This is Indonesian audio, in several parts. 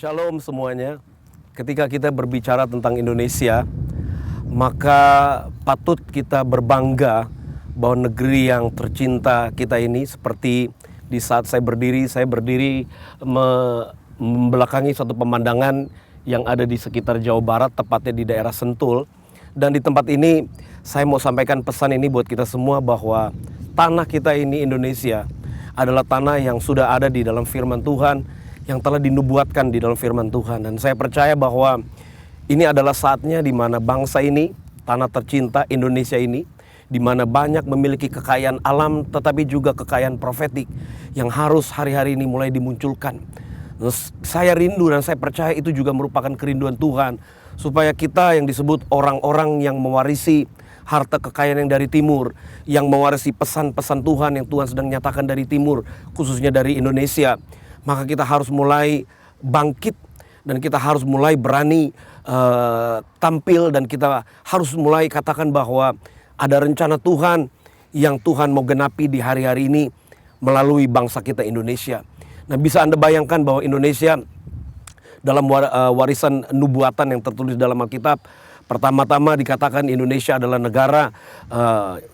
Shalom semuanya. Ketika kita berbicara tentang Indonesia, maka patut kita berbangga bahwa negeri yang tercinta kita ini, seperti di saat saya berdiri membelakangi suatu pemandangan yang ada di sekitar Jawa Barat, tepatnya di daerah Sentul. Dan di tempat ini saya mau sampaikan pesan ini buat kita semua, bahwa tanah kita ini, Indonesia, adalah tanah yang sudah ada di dalam firman Tuhan, yang telah dinubuatkan di dalam firman Tuhan. Dan saya percaya bahwa ini adalah saatnya di mana bangsa ini, tanah tercinta Indonesia ini, di mana banyak memiliki kekayaan alam tetapi juga kekayaan profetik yang harus hari-hari ini mulai dimunculkan. Saya rindu dan saya percaya itu juga merupakan kerinduan Tuhan, supaya kita yang disebut orang-orang yang mewarisi harta kekayaan yang dari timur, yang mewarisi pesan-pesan Tuhan yang Tuhan sedang nyatakan dari timur, khususnya dari Indonesia, maka kita harus mulai bangkit dan kita harus mulai berani tampil, dan kita harus mulai katakan bahwa ada rencana Tuhan yang Tuhan mau genapi di hari-hari ini melalui bangsa kita Indonesia. Nah, bisa Anda bayangkan bahwa Indonesia dalam warisan nubuatan yang tertulis dalam Alkitab, pertama-tama dikatakan Indonesia adalah negara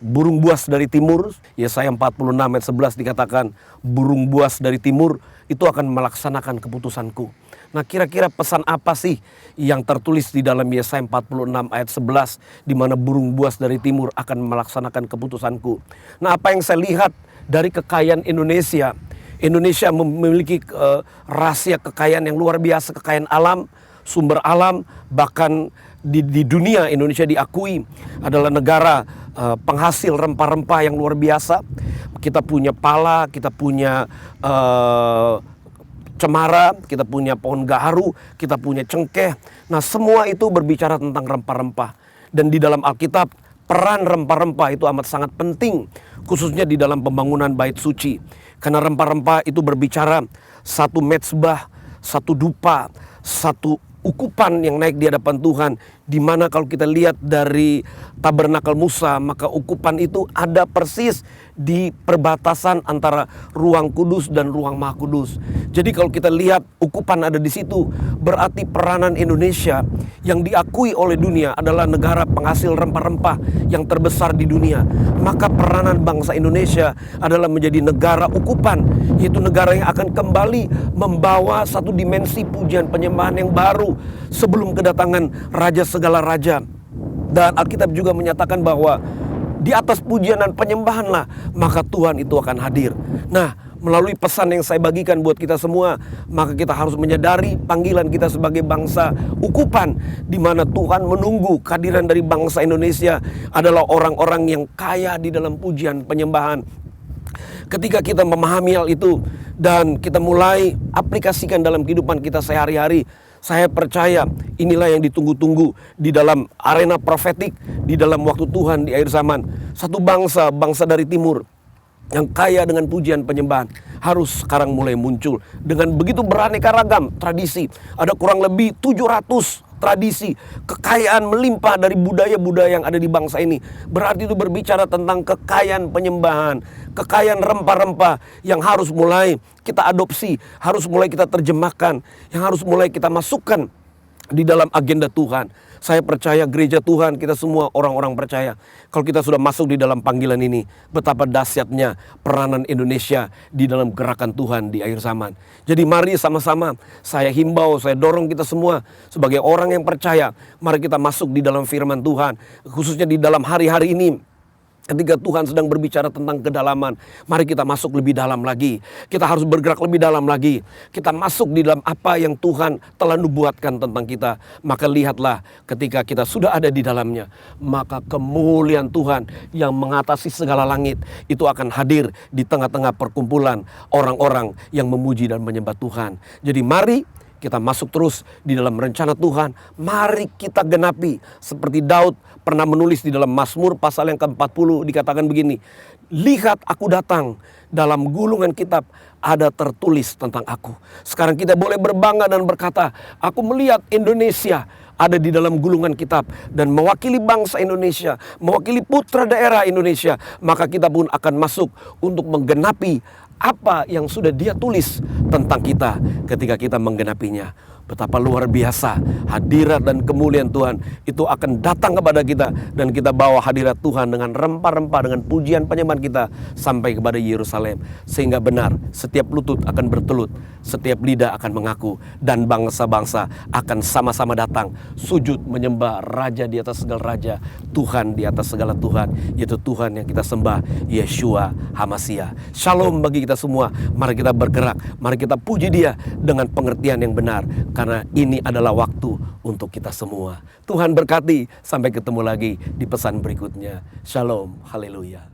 burung buas dari timur. Yesaya 46 ayat 11 dikatakan burung buas dari timur itu akan melaksanakan keputusanku. Nah, kira-kira pesan apa sih yang tertulis di dalam Yesaya 46 ayat 11, di mana burung buas dari timur akan melaksanakan keputusanku? Nah, apa yang saya lihat dari kekayaan Indonesia, Indonesia memiliki rahasia kekayaan yang luar biasa, kekayaan alam, sumber alam, bahkan di dunia Indonesia diakui adalah negara penghasil rempah-rempah yang luar biasa. Kita punya pala, kita punya cemara, kita punya pohon gaharu, kita punya cengkeh. Nah, semua itu berbicara tentang rempah-rempah. Dan di dalam Alkitab, peran rempah-rempah itu amat sangat penting, khususnya di dalam pembangunan bait suci. Karena rempah-rempah itu berbicara satu mezbah, satu dupa, satu ukupan yang naik di hadapan Tuhan, di mana kalau kita lihat dari tabernakel Musa, maka ukupan itu ada persis di perbatasan antara ruang kudus dan ruang maha kudus. Jadi kalau kita lihat ukupan ada di situ, berarti peranan Indonesia yang diakui oleh dunia adalah negara penghasil rempah-rempah yang terbesar di dunia. Maka peranan bangsa Indonesia adalah menjadi negara ukupan, yaitu negara yang akan kembali membawa satu dimensi pujian penyembahan yang baru sebelum kedatangan Raja segala raja. Dan Alkitab juga menyatakan bahwa di atas pujian dan penyembahanlah maka Tuhan itu akan hadir. Nah, melalui pesan yang saya bagikan buat kita semua, maka kita harus menyadari panggilan kita sebagai bangsa ukupan, di mana Tuhan menunggu kehadiran dari bangsa Indonesia adalah orang-orang yang kaya di dalam pujian penyembahan. Ketika kita memahami hal itu dan kita mulai aplikasikan dalam kehidupan kita sehari-hari, saya percaya inilah yang ditunggu-tunggu di dalam arena profetik, di dalam waktu Tuhan di akhir zaman. Satu bangsa dari timur yang kaya dengan pujian penyembahan harus sekarang mulai muncul dengan begitu beraneka ragam tradisi. Ada kurang lebih 700 tradisi, kekayaan melimpah dari budaya-budaya yang ada di bangsa ini. Berarti itu berbicara tentang kekayaan penyembahan, kekayaan rempah-rempah yang harus mulai kita adopsi, harus mulai kita terjemahkan, yang harus mulai kita masukkan di dalam agenda Tuhan. Saya percaya gereja Tuhan, kita semua orang-orang percaya, kalau kita sudah masuk di dalam panggilan ini, betapa dahsyatnya peranan Indonesia di dalam gerakan Tuhan di akhir zaman. Jadi mari sama-sama saya himbau, saya dorong kita semua sebagai orang yang percaya, mari kita masuk di dalam firman Tuhan, khususnya di dalam hari-hari ini. Ketika Tuhan sedang berbicara tentang kedalaman, mari kita masuk lebih dalam lagi. Kita harus bergerak lebih dalam lagi. Kita masuk di dalam apa yang Tuhan telah nubuatkan tentang kita. Maka lihatlah, ketika kita sudah ada di dalamnya, maka kemuliaan Tuhan yang mengatasi segala langit itu akan hadir di tengah-tengah perkumpulan orang-orang yang memuji dan menyembah Tuhan. Jadi mari kita masuk terus di dalam rencana Tuhan. Mari kita genapi. Seperti Daud pernah menulis di dalam Mazmur pasal yang ke-40 dikatakan begini. Lihat aku datang, dalam gulungan kitab ada tertulis tentang aku. Sekarang kita boleh berbangga dan berkata, aku melihat Indonesia ada di dalam gulungan kitab dan mewakili bangsa Indonesia, mewakili putra daerah Indonesia. Maka kita pun akan masuk untuk menggenapi apa yang sudah Dia tulis tentang kita ketika kita menggenapinya. Betapa luar biasa hadirat dan kemuliaan Tuhan itu akan datang kepada kita. Dan kita bawa hadirat Tuhan dengan rempah-rempah, dengan pujian penyembahan kita sampai kepada Yerusalem. Sehingga benar setiap lutut akan bertelut, setiap lidah akan mengaku, dan bangsa-bangsa akan sama-sama datang sujud menyembah Raja di atas segala raja, Tuhan di atas segala Tuhan, yaitu Tuhan yang kita sembah, Yeshua HaMashiach. Shalom bagi kita semua. Mari kita bergerak, mari kita puji Dia dengan pengertian yang benar, karena ini adalah waktu untuk kita semua. Tuhan berkati, sampai ketemu lagi di pesan berikutnya. Shalom, haleluya.